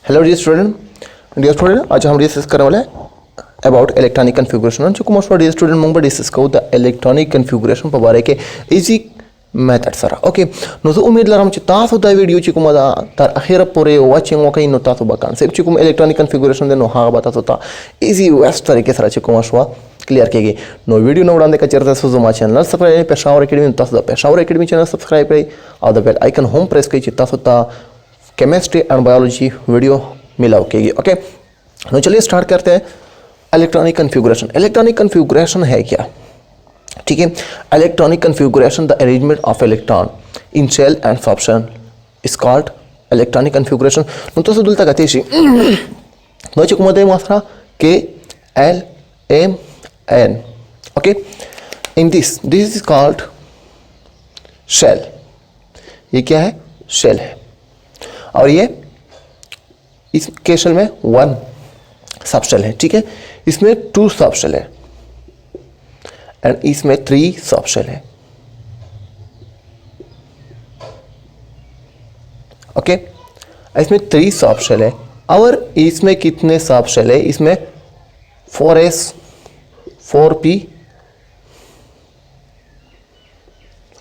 Hello dear student आज हम discuss करने वाले अबाउट इलेक्ट्रॉनिक कन्फिगुरेशन जो मोस्ट डियर स्टूडेंट मंग डिस्कस को द इलेक्ट्रॉनिक कन्फिगुरेशन पर बारे के इजी मेथड सर ओके नो तो उम्मीद लरम तासो द वीडियो चिकुम तर आखिर पूरे वाचिंग ओके नो तासो बा कांसेप्ट चिकुम इलेक्ट्रॉनिक कन्फिगुरेशन दे नो हा बता तो इजी वेस्ट तरीके सर चिकुम शवा क्लियर केगे नो वीडियो नोड़ांदे का चर्चा सुजुमा चैनल सब्सक्राइब पेशावर एकेडमी तासो पेशावर एकेडमी चैनल सब्सक्राइब करी और द बेल आइकन होम प्रेस करी तासो ता केमिस्ट्री एंड बायोलॉजी वीडियो मिलाओ केगी ओके तो चलिए स्टार्ट करते हैं इलेक्ट्रॉनिक कन्फिगुरेशन है क्या ठीक है electronic configuration the arrangement of electron in shell and subshell is called electronic configuration तो सुदुलता गतेशी नो चिकुमदे मात्रा के L M N okay in this is called shell ये क्या है शेल है और ये इस केशल में 1 सबशेल है ठीक है इसमें 2 सबशेल है एंड इसमें 3 सबशेल है ओके इसमें 3 सबशेल है और इसमें कितने सबशेल है इसमें 4s 4p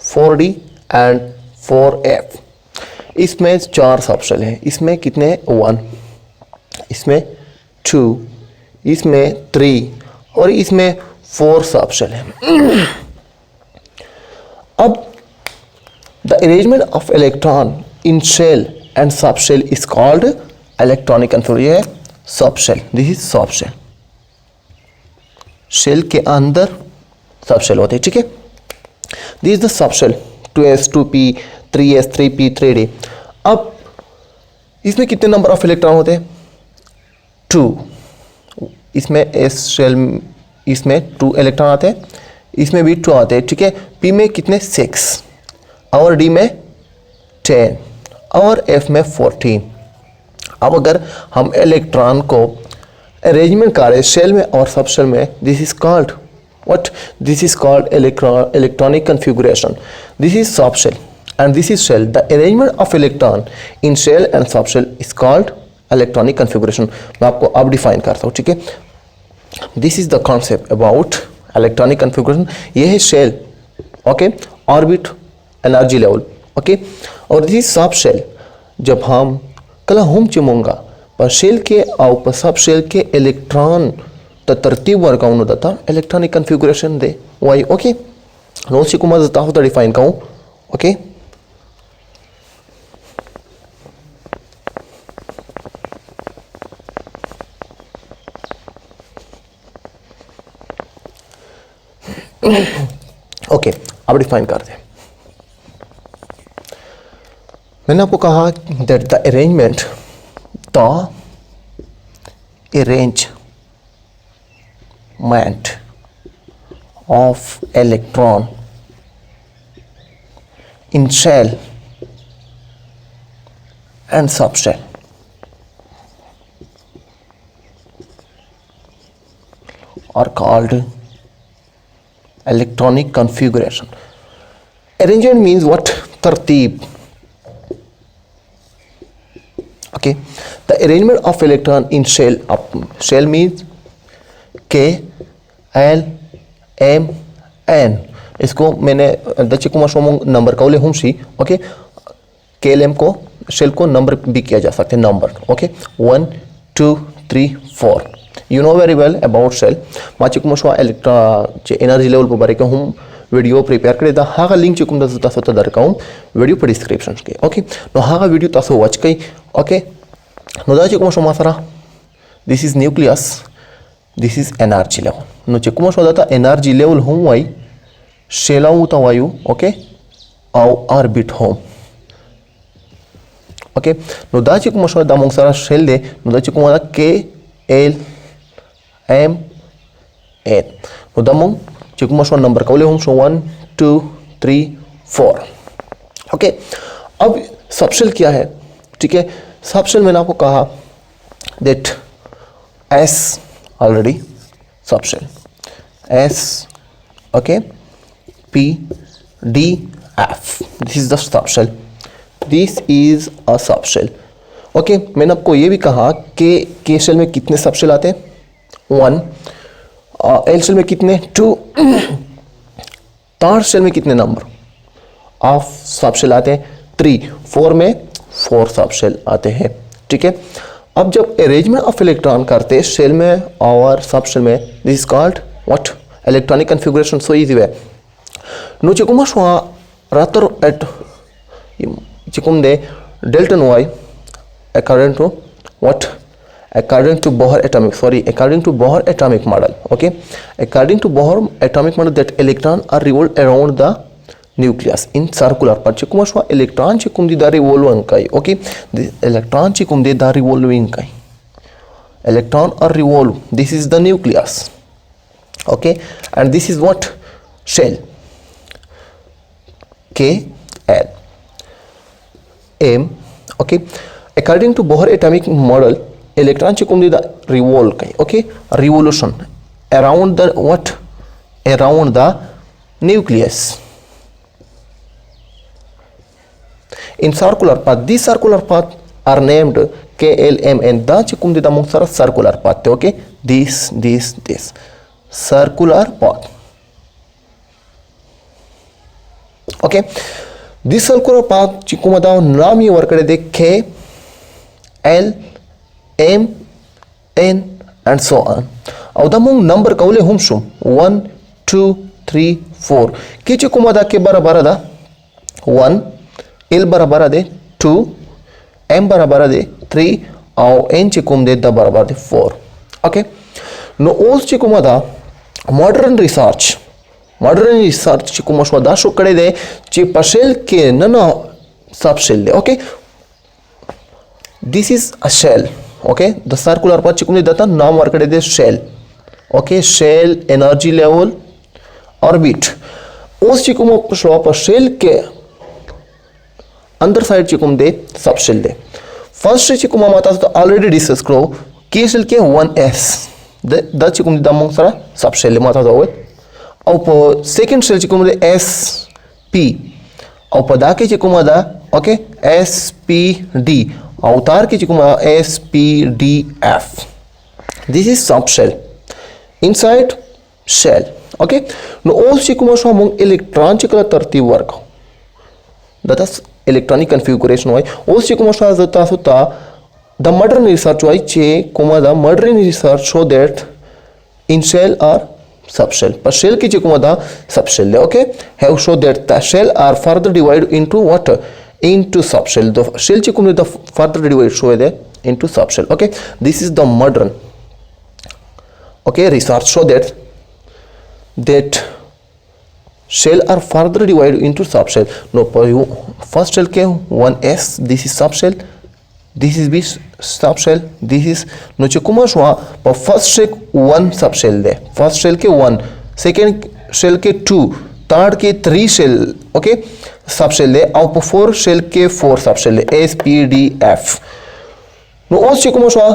4d and 4f इसमें 4 सबशेल है इसमें कितने 1 इसमें 2 इसमें 3 और इसमें 4 सबशेल है अब the arrangement of electron in shell and subshell is called electronic configuration subshell this is subshell shell के अंदर सबशेल होते हैं ठीक है this is the subshell 2s 2p 3s 3p 3d अब इसमें कितने नंबर ऑफ इलेक्ट्रॉन होते हैं 2 इसमें एस शेल इसमें 2 इलेक्ट्रॉन आते हैं इसमें भी 2 आते हैं ठीक है पी में कितने 6 और डी में 10 और एफ में 14 अब अगर हम इलेक्ट्रॉन को अरेंजमेंट करें शेल में और सब शेल में this is called what this is called electronic configuration this is subshell and this is shell the arrangement of electron in shell and subshell is called electronic configuration मैं आपको अब define करता हूँ ठीक है this is the concept about electronic configuration ये है shell okay orbit energy level okay और this is subshell जब हम कल हम चिमूंगा पर शेल के और सब शेल के इलेक्ट्रॉन तो तरतीब वर्काउन होता इलेक्ट्रॉनिक कन्फिगुरेशन दे वाई ओके नो सिकुमा जता होता डिफाइन कहूँ ओके ओके अब डिफाइन करते हैं मैंने आपको कहा that the arrangement of electron in shell and subshell are called electronic configuration. Arrangement means what? Tartib. Okay, the arrangement of electron in shell means K L M N इसको मैंने दचिकुमार शोमोंग number का उले हुमशी ओके के एल एम को shell को number भी किया जा सकते हैं number okay 1 2 3 4 you know very well about shell माचिकुमार शो एनर्जी लेवल पर बारे के हम वीडियो प्रिपेयर करे दा हा लिंक चिकुम दा सता दरकाउं वीडियो पर डिस्क्रिप्शन के ओके नो हा वीडियो तासो वॉच कई ओके नो दा चिकुमार शो मासरा this is nucleus this is energy level नो चिकुमा शो दाता एनर्जी लेवल हूँ वाई शेलाऊ ता वायु ओके आउ ऑर्बिट होम ओके नो दा चिकुमा शो दा मोंग सारा शेल दे नो दा चिकुमा दा के एल एम एन नो दा मोंग चिकुमा शो नंबर कौले हूँ शो 1 2 3 4 ओके अब सबशेल क्या है ठीक है सबशेल मैंने आपको कहा that S already subshell S okay P D F this is the subshell this is a subshell okay, मैंने आपको ये भी कहा कि के शेल में कितने सब शेल आते हैं, 1, एल शेल में कितने, 2, थर्ड शेल में कितने नंबर ऑफ सब शेल आते हैं, 3, 4 में 4 सब शेल आते हैं, ठीक है। अब जब अरेंजमेंट ऑफ इलेक्ट्रॉन करते हैं शेल में और सब शेल में, this is called what, electronic configuration. So easy way no chikum shwa rator at chikum de delta y according to what, according to Bohr atomic model. Okay, according to Bohr atomic model, that electron are revolved around the nucleus in circular path. Chikum shwa electron chikum di da revolving kai. Okay, the electron chikum de da revolving kai, electron are revolve, this is the nucleus. Okay, and this is what, shell, K L M. Okay, according to Bohr atomic model, electron chikum di da revolve kai. Okay, revolution around the what, around the nucleus in circular path. These circular path are named K L M N. Da chikum di da mong sara circular path. Okay, this circular path. Okay, this circular path chikum da naam ye work de K L M N and so on. Aw da mong number kaule hum shum 1 2 3 4. K chikum da ke barabar da 1, L barabar de 2, M barabar de 3, aw N chikum de da barabar de 4. Okay, no os chikum da modern research chikum shwa da sho kade de chi pashel ke nana sub shell de. Okay, this is a shell. Okay, the circular path chikum de data naam war kade de shell. Okay, shell, energy level, orbit. Os chikum shwa pa shell ke अंदर side चिकुम दे सब shell दे. First चिकुम माता तो already discuss करो के shell के 1s the चिकुम दे मong सरा सब shell माता तो और सेकंड शेल चिकुम दे sp और पदा के चिकुम दा ओके spd अवतार के चिकुम spdf. This is sub shell inside shell. Okay, नो ओल चिकुम शो मong इलेक्ट्रॉन चिकला तरतीब वर्क दस electronic configuration hoy os chikum shwa zata suta the modern research hoy che kuma the modern research show that in shell or subshell pa shell ki che kuma da subshell. Okay, have show that the shell are further divided into what, into subshell. The shell che kuma the further divided show de into subshell. Okay, this is the modern okay research show that shell are further divided into subshell. No, first shell के 1s, this is subshell, this is b subshell, this is no चिकुमा शवा पर first shell 1 subshell दे, first shell के 1, second shell के 2, third के 3 shell okay subshell दे और पर 4 shell के 4 subshell दे s p d f. no os चिकुमा शवा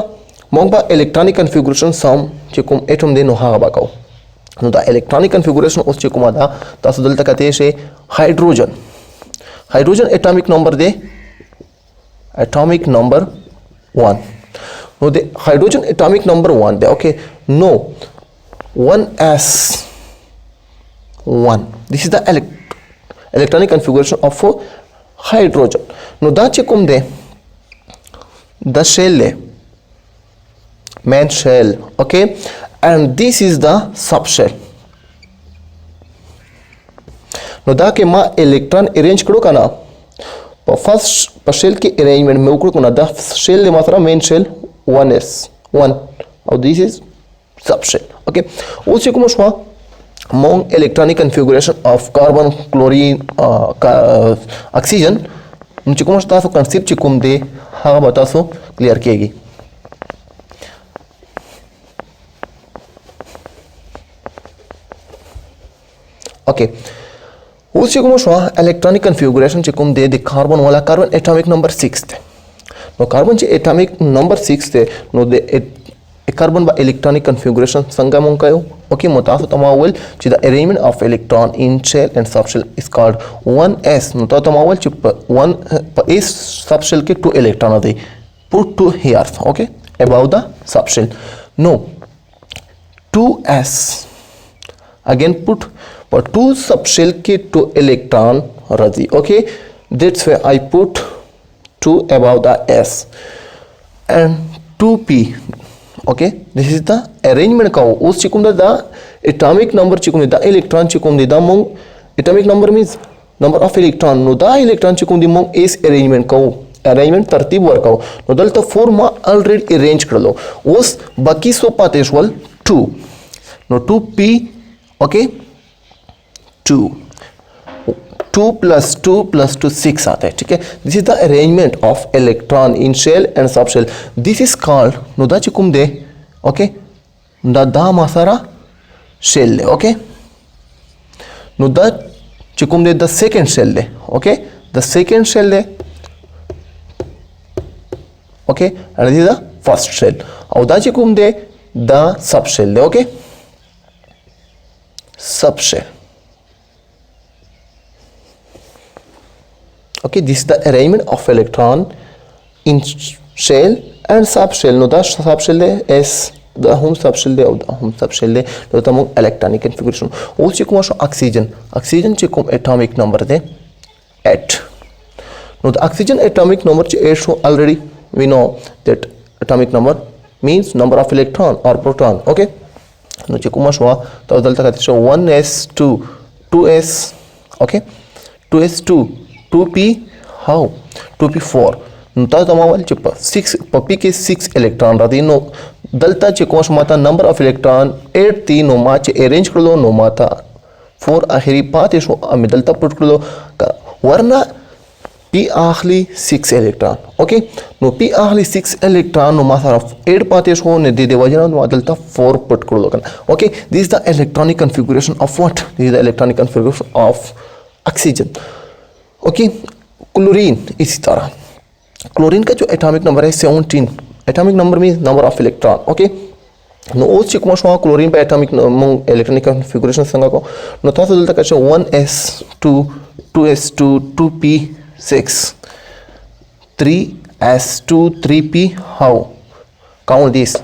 मोंबा electronic configuration सम चिकुम एटम दे नो हा बाकाओ. No, the electronic configuration of chikumada tasu dalta kate she hydrogen atomic number de atomic number 1. No, the hydrogen atomic number 1 de. Okay, no 1s 1, this is the electronic configuration of hydrogen. No, da chikum de the shell de main shell. Okay, and this is the subshell. नो दा के मा electron arrange करो का ना first shell के arrangement में उकड़ो ना द शेल ले मात्रा मेन शेल 1s 1 और दिस इज सबशेल. ओके, उसे को मशवा मोंग electronic configuration of carbon chlorine oxygen मुझे को मशता सो कंसेप्ट चिकुम दे हाँ बता सो क्लियर किएगी. ओके, उस चिकुम शवा इलेक्ट्रॉनिक कॉन्फ़िगरेशन चिकुम दे द कार्बन वाला कार्बन एटॉमिक नंबर 6 थे. नो कार्बन चे एटॉमिक नंबर 6 थे. नो दे कार्बन बा इलेक्ट्रॉनिक कॉन्फ़िगरेशन संगा मंकायो. ओके, मुतासो तमावल ची the arrangement of electron in shell and subshell is called 1s. नो तो तमावल ची 1 इस सबशेल के 2 इलेक्ट्रॉन दे put 2 here, okay, above the subshell. No, 2s again put for 2 subshell के 2 electron रदी, okay, that's why I put 2 above the s and 2p, okay, this is the arrangement का उस चिकुम दा atomic number चिकुम दा electron चिकुम दा मग atomic number means number of electron नो दा electron चिकुम दी मग इस arrangement का arrangement तरतीब वर का नो दल तो 4 मा already arrange कर लो उस बाकी सो पाते equal 2 no 2p, okay, 2 plus 2 6 आता है, ठीक है. This is the arrangement of electron in shell and subshell. This is called नो दा चिकुम दे, okay, दा मासारा shell ले, okay, नो दा चिकुम दे the second shell ले, okay, the second shell ले, okay, and this is the first shell. और दा चिकुम दे the subshell ले, okay, subshell. Okay, this is the arrangement of electron in shell and subshell. No, the subshell is the home subshell or the home subshell. No, the electronic configuration. Also, oxygen. Oxygen check atomic number de 8. Now, the oxygen atomic number 8 show already we know that atomic number means number of electron or proton. Okay. No, check the 1s2 2s. Okay, 2s2 2p, how 2p4 नता तमावल chip 6 puppy के 6 electron रहती no दलता चिकोश माता number of electron 8 तीन no माच arrange कर लो no माता 4 आखिरी पाते शो अमी दलता पुट कर लो वरना p आखिरी 6 इलेक्ट्रॉन, ओके, नो p आखिरी 6 इलेक्ट्रॉन नो माता 8 पाते शो ने दे वजन नो दलता 4 पुट कर लो करना, okay. This is the electronic configuration of what, this is the electronic configuration of oxygen, okay. Chlorine इसी तरह, क्लोरीन का जो एटॉमिक नंबर है 17. Atomic number means number of electron, okay. नो उस चिकमो शो क्लोरीन पे एटॉमिक इलेक्ट्रॉनिक कॉन्फ़िगरेशन संगा को नो था तो दलता कैसे 1s2 2s2 2p6 3s2 3p, how count this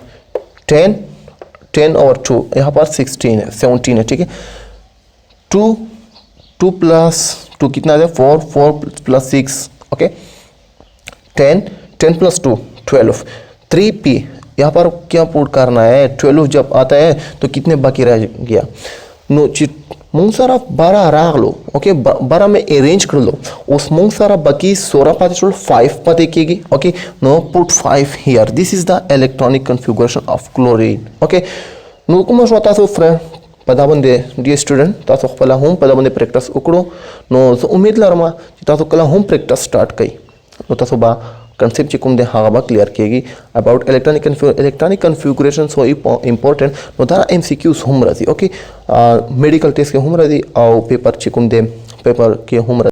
10 और 2 यहाँ पर 16 है 17 है, ठीक है. 2 प्लस 2 कितना है 4 प्लस 6, ओके, 10 प्लस 2 12 3p यहाँ पर क्या पुट करना है 12 जब आता है तो कितने बाकी रह गया नो मूंग सारा 12 राग लो, ओके, 12 में अरेंज कर लो उस मूंग सारा बाकी 16 पाते छोड़ 5 पाते कीगी, ओके. नो put 5 here. This is the electronic configuration of chlorine, okay. नो कुमा शोता सो फ्रेंड पदाबंदे डियर स्टूडेंट तासो पहला होम पदाबंदे प्रैक्टिस उकड़ो नो सो उम्मीद लारमा तासो कला होम प्रैक्टिस स्टार्ट कई नो तासो बा कंसेप्ट चिकुम दे हागा क्लियर किएगी about electronic configuration so important नो तारा एमसीक्यूज होम रही, ओके. मेडिकल टेस्ट के होम रही और पेपर चिकुम दे पेपर के होम